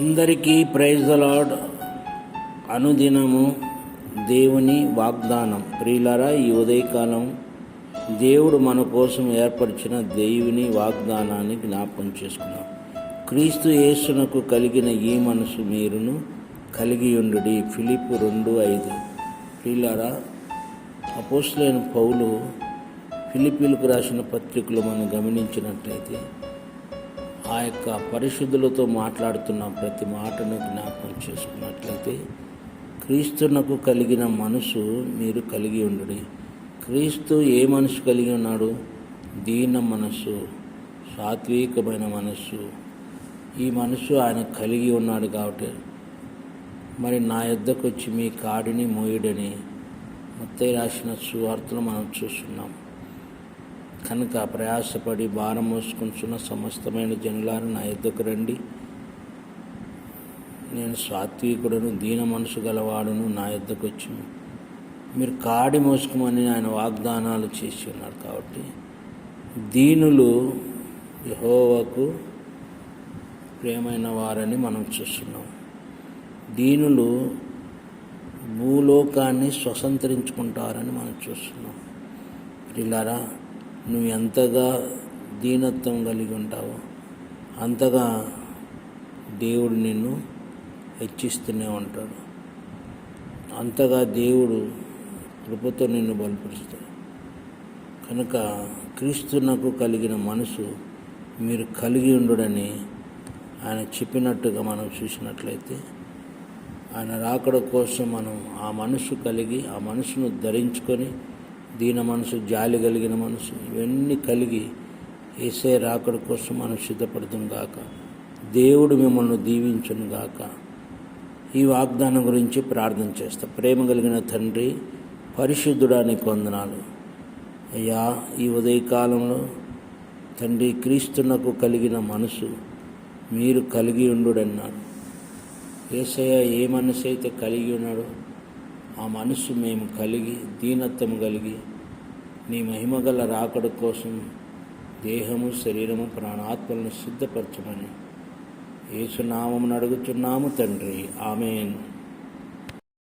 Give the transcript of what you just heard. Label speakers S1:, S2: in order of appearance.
S1: అందరికీ praise the lord. అనుదినము దేవుని వాగ్దానం. ప్రియులారా, ఈ ఉదయకాలం దేవుడు మన కోసం ఏర్పరిచిన దేవుని వాగ్దానాన్ని జ్ఞాపకం చేసుకున్నాం. క్రీస్తు యేసునకు కలిగిన ఈ మనసు మీరును కలిగి ఉండుడి. ఫిలిప్పు 2:5. ప్రియులారా, అపోస్తలుడైన పౌలు ఫిలిప్పీలకు రాసిన పత్రికలు మనం గమనించినట్లయితే ఆ యొక్క పరిశుద్ధులతో మాట్లాడుతున్న ప్రతి మాటను జ్ఞాపకం చేసుకున్నట్లయితే క్రీస్తునకు కలిగిన మనసు మీరు కలిగి ఉండుడి. క్రీస్తు ఏ మనసు కలిగి ఉన్నాడు? దీన మనస్సు, సాత్వికమైన మనస్సు. ఈ మనసు ఆయన కలిగి ఉన్నాడు కాబట్టి మరి నా యొద్దకు వచ్చి మీ కాడిని మోయుడని మత్తయి రాసిన సువార్తలు మనం చూస్తున్నాం. కనుక ప్రయాసపడి భారం మోసుకుంటున్న సమస్తమైన జనులారు నా యొద్దకు రండి, నేను సాత్వికుడును దీన మనసు గలవాడును, నా యొద్దకు వచ్చి మీరు కాడి మోసుకోమని ఆయన వాగ్దానాలు చేసి ఉన్నారు. కాబట్టి దీనులు యెహోవాకు ప్రియమైన వారని మనం చూస్తున్నాం. దీనులు భూలోకాన్ని స్వతంత్రించుకుంటారని మనం చూస్తున్నాం. ప్రియులారా, నువ్వు ఎంతగా దీనత్వం కలిగి ఉంటావో అంతగా దేవుడు నిన్ను హెచ్చిస్తూనే ఉంటాడు. అంతగా దేవుడు కృపతో నిన్ను బలపరుస్తాడు. కనుక క్రీస్తునకు కలిగిన మనసు మీరు కలిగి ఉండుడని ఆయన చెప్పినట్టుగా మనం చూసినట్లయితే ఆయన రాకడ కోసం మనం ఆ మనసు కలిగి, ఆ మనసును ధరించుకొని, దీన మనసు, జాలి కలిగిన మనసు, ఇవన్నీ కలిగి యేసయ్య రాకడ కోసం మనం సిద్ధపడతాం గాక. దేవుడు మిమ్మల్ని దీవించును గాక. ఈ వాగ్దానం గురించి ప్రార్థన చేస్తా. ప్రేమ కలిగిన తండ్రి, పరిశుద్ధుడా, నీకు వందనాలు అయ్యా. ఈ ఉదయకాలంలో తండ్రి, క్రీస్తునకు కలిగిన మనసు మీరు కలిగి ఉండుడన్నాడు. యేసయ్య ఏ మనసు అయితే కలిగి ఉన్నాడో ఆ మనసు మేము కలిగి, దీనత్వము కలిగి, నీ మహిమగల రాకడ కోసం దేహము, శరీరము, ప్రాణాత్మలను సిద్ధపరచమని యేసు నామమున అడుగుచున్నాము తండ్రి. ఆమేన్.